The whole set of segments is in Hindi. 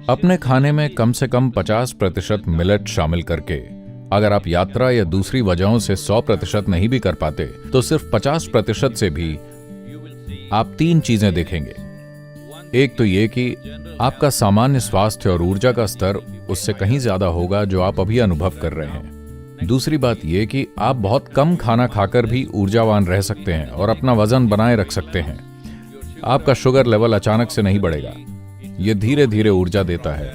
अपने खाने में कम से कम 50% मिलेट शामिल करके अगर आप यात्रा या दूसरी वजहों से 100% नहीं भी कर पाते तो सिर्फ 50% से भी आप 3 चीजें देखेंगे। एक तो ये कि आपका सामान्य स्वास्थ्य और ऊर्जा का स्तर उससे कहीं ज्यादा होगा जो आप अभी अनुभव कर रहे हैं। दूसरी बात यह कि आप बहुत कम खाना खाकर भी ऊर्जावान रह सकते हैं और अपना वजन बनाए रख सकते हैं। आपका शुगर लेवल अचानक से नहीं बढ़ेगा, यह धीरे धीरे ऊर्जा देता है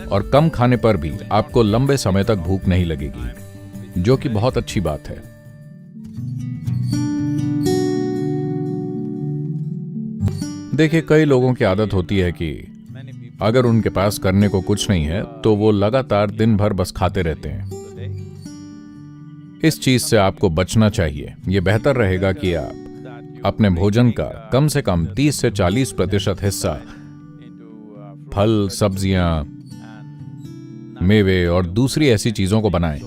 और कम खाने पर भी आपको लंबे समय तक भूख नहीं लगेगी, जो कि बहुत अच्छी बात है। देखिए, कई लोगों की आदत होती है कि अगर उनके पास करने को कुछ नहीं है तो वो लगातार दिन भर बस खाते रहते हैं। इस चीज से आपको बचना चाहिए। यह बेहतर रहेगा कि आप अपने भोजन का कम से कम 30 से 40% हिस्सा फल, सब्जियां, मेवे और दूसरी ऐसी चीजों को बनाएं,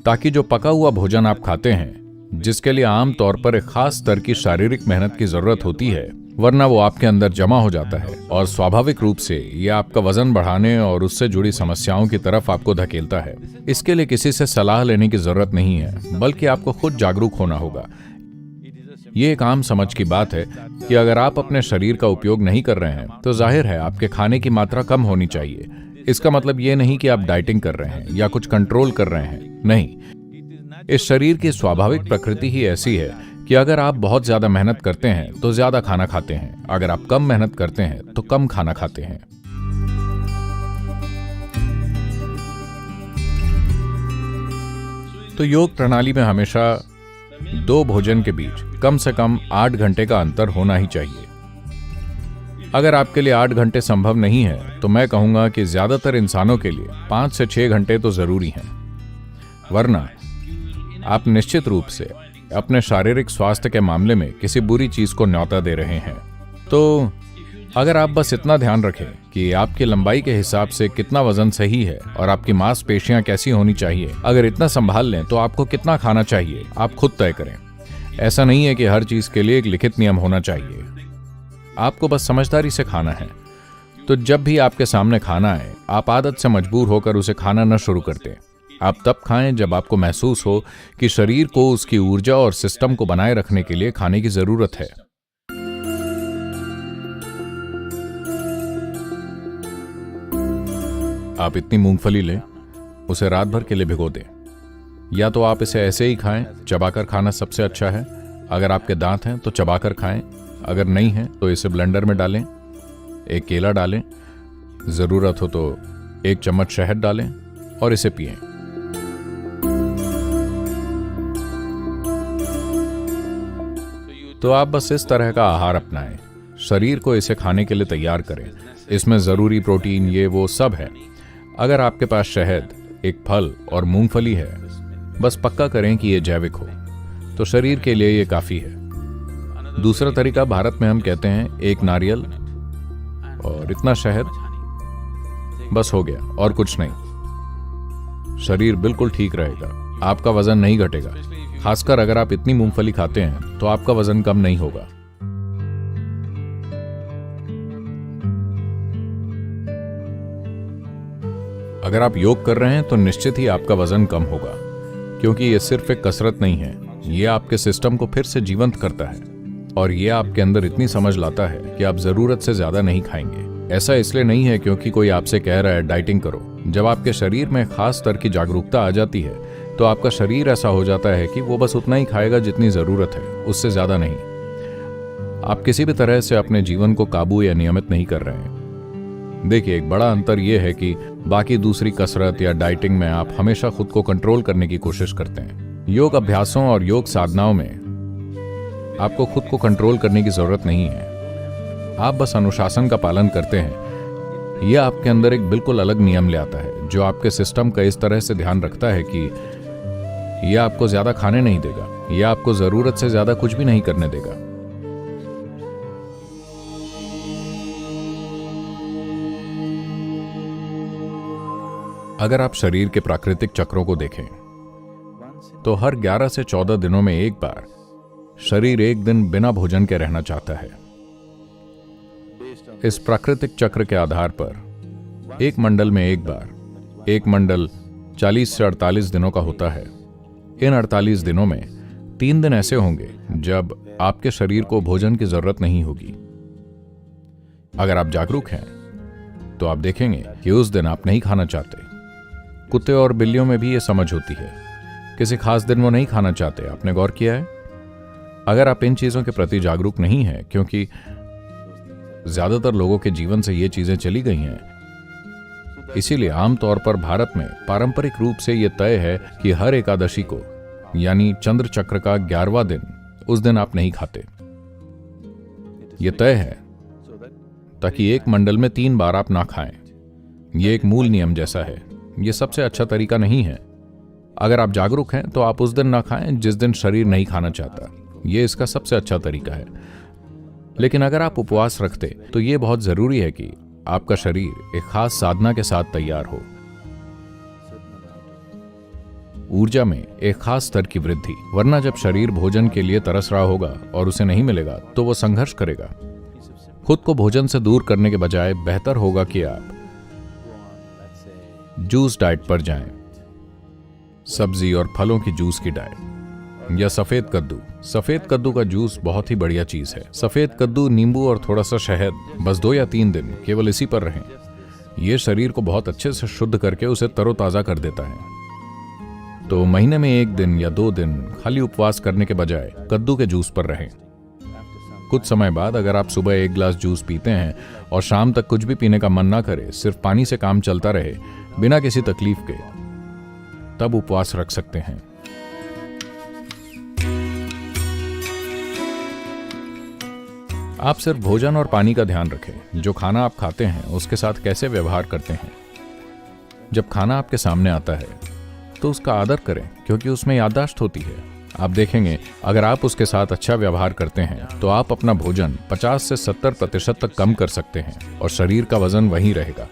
ताकि जो पका हुआ भोजन आप खाते हैं, जिसके लिए आम तौर पर एक खास स्तर की शारीरिक मेहनत की जरूरत होती है, वरना वो आपके अंदर जमा हो जाता है और स्वाभाविक रूप से यह आपका वजन बढ़ाने और उससे जुड़ी समस्याओं की तरफ आपको धकेलता है। इसके लिए किसी से सलाह लेने की जरूरत नहीं है, बल्कि आपको खुद जागरूक होना होगा। ये एक आम समझ की बात है कि अगर आप अपने शरीर का उपयोग नहीं कर रहे हैं तो जाहिर है आपके खाने की मात्रा कम होनी चाहिए। इसका मतलब ये नहीं कि आप डाइटिंग कर रहे हैं या कुछ कंट्रोल कर रहे हैं, नहीं। इस शरीर की स्वाभाविक प्रकृति ही ऐसी है कि अगर आप बहुत ज्यादा मेहनत करते हैं तो ज्यादा खाना खाते हैं, अगर आप कम मेहनत करते हैं तो कम खाना खाते हैं। तो योग प्रणाली में हमेशा 2 भोजन के बीच कम से कम 8 घंटे का अंतर होना ही चाहिए। अगर आपके लिए 8 घंटे संभव नहीं है तो मैं कहूंगा कि ज्यादातर इंसानों के लिए 5 से 6 घंटे तो जरूरी हैं, वरना आप निश्चित रूप से अपने शारीरिक स्वास्थ्य के मामले में किसी बुरी चीज को न्योता दे रहे हैं। तो अगर आप बस इतना ध्यान रखें कि आपकी लंबाई के हिसाब से कितना वजन सही है और आपकी मांसपेशियां कैसी होनी चाहिए, अगर इतना संभाल लें तो आपको कितना खाना चाहिए आप खुद तय करें। ऐसा नहीं है कि हर चीज के लिए एक लिखित नियम होना चाहिए, आपको बस समझदारी से खाना है। तो जब भी आपके सामने खाना आए, आप आदत से मजबूर होकर उसे खाना न शुरू करते। आप तब खाएं जब आपको महसूस हो कि शरीर को उसकी ऊर्जा और सिस्टम को बनाए रखने के लिए खाने की जरूरत है। आप इतनी मूंगफली लें, उसे रात भर के लिए भिगो दें, या तो आप इसे ऐसे ही खाएं, चबाकर खाना सबसे अच्छा है। अगर आपके दांत हैं तो चबाकर खाएं, अगर नहीं है तो इसे ब्लेंडर में डालें, एक केला डालें, जरूरत हो तो 1 चम्मच शहद डालें और इसे पिएं। तो आप बस इस तरह का आहार अपनाएं, शरीर को इसे खाने के लिए तैयार करें। इसमें जरूरी प्रोटीन ये वो सब है। अगर आपके पास शहद, एक फल और मूंगफली है, बस पक्का करें कि ये जैविक हो, तो शरीर के लिए ये काफी है। दूसरा तरीका, भारत में हम कहते हैं 1 नारियल और इतना शहद, बस हो गया और कुछ नहीं। शरीर बिल्कुल ठीक रहेगा, आपका वजन नहीं घटेगा। खासकर अगर आप इतनी मूंगफली खाते हैं तो आपका वजन कम नहीं होगा। अगर आप योग कर रहे हैं तो निश्चित ही आपका वजन कम होगा, क्योंकि यह सिर्फ एक कसरत नहीं है, यह आपके सिस्टम को फिर से जीवंत करता है और यह आपके अंदर इतनी समझ लाता है कि आप जरूरत से ज्यादा नहीं खाएंगे। ऐसा इसलिए नहीं है क्योंकि कोई आपसे कह रहा है डाइटिंग करो। जब आपके शरीर में खास स्तर की जागरूकता आ जाती है तो आपका शरीर ऐसा हो जाता है कि वो बस उतना ही खाएगा जितनी जरूरत है, उससे ज्यादा नहीं। आप किसी भी तरह से अपने जीवन को काबू या नियमित नहीं कर रहे हैं। देखिए, एक बड़ा अंतर यह है कि बाकी दूसरी कसरत या डाइटिंग में आप हमेशा खुद को कंट्रोल करने की कोशिश करते हैं। योग अभ्यासों और योग साधनाओं में आपको खुद को कंट्रोल करने की जरूरत नहीं है, आप बस अनुशासन का पालन करते हैं। यह आपके अंदर एक बिल्कुल अलग नियम ले आता है जो आपके सिस्टम का इस तरह से ध्यान रखता है कि यह आपको ज्यादा खाने नहीं देगा, यह आपको जरूरत से ज्यादा कुछ भी नहीं करने देगा। अगर आप शरीर के प्राकृतिक चक्रों को देखें तो हर 11 से 14 दिनों में एक बार शरीर एक दिन बिना भोजन के रहना चाहता है। इस प्राकृतिक चक्र के आधार पर एक मंडल में एक बार। एक मंडल 40 से 48 दिनों का होता है। इन 48 दिनों में 3 दिन ऐसे होंगे जब आपके शरीर को भोजन की जरूरत नहीं होगी। अगर आप जागरूक हैं तो आप देखेंगे कि उस दिन आप नहीं खाना चाहते। कुत्ते और बिल्लियों में भी ये समझ होती है, किसी खास दिन वो नहीं खाना चाहते। आपने गौर किया है? अगर आप इन चीजों के प्रति जागरूक नहीं हैं, क्योंकि ज्यादातर लोगों के जीवन से ये चीजें चली गई हैं, इसीलिए आमतौर पर भारत में पारंपरिक रूप से यह तय है कि हर एकादशी को, यानी चंद्र चक्र का 11वां दिन, उस दिन आप नहीं खाते। यह तय है ताकि एक मंडल में 3 बार आप ना खाएं। यह एक मूल नियम जैसा है। यह सबसे अच्छा तरीका नहीं है। अगर आप जागरूक हैं तो आप उस दिन ना खाएं जिस दिन शरीर नहीं खाना चाहता। यह इसका सबसे अच्छा तरीका है। लेकिन अगर आप उपवास रखते तो यह बहुत जरूरी है कि आपका शरीर एक खास साधना के साथ तैयार हो। ऊर्जा में एक खास स्तर की वृद्धि, वरना जब शरीर भोजन के लिए तरस रहा होगा और उसे नहीं मिलेगा तो वो संघर्ष करेगा। खुद को भोजन से दूर करने के बजाय बेहतर होगा कि आप जूस डाइट पर जाएं, सब्जी और फलों की जूस की डाइट, या सफेद कद्दू। सफेद कद्दू का जूस बहुत ही बढ़िया चीज है। सफेद कद्दू, नींबू और थोड़ा सा शहद, बस 2 या 3 दिन केवल इसी पर रहें। यह शरीर को बहुत अच्छे से शुद्ध करके उसे तरोताजा कर देता है। तो महीने में 1 दिन या 2 दिन खाली उपवास करने के बजाय कद्दू के जूस पर रहें। कुछ समय बाद अगर आप सुबह 1 गिलास जूस पीते हैं और शाम तक कुछ भी पीने का मन ना करे, सिर्फ पानी से काम चलता रहे बिना किसी तकलीफ के, तब उपवास रख सकते हैं। आप सिर्फ भोजन और पानी का ध्यान रखें। जो खाना आप खाते हैं उसके साथ कैसे व्यवहार करते हैं। जब खाना आपके सामने आता है तो उसका आदर करें, क्योंकि उसमें याददाश्त होती है। आप देखेंगे अगर आप उसके साथ अच्छा व्यवहार करते हैं तो आप अपना भोजन 50 से 70% तक कम कर सकते हैं और शरीर का वजन वहीं रहेगा।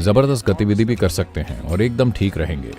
जबरदस्त गतिविधि भी कर सकते हैं और एकदम ठीक रहेंगे।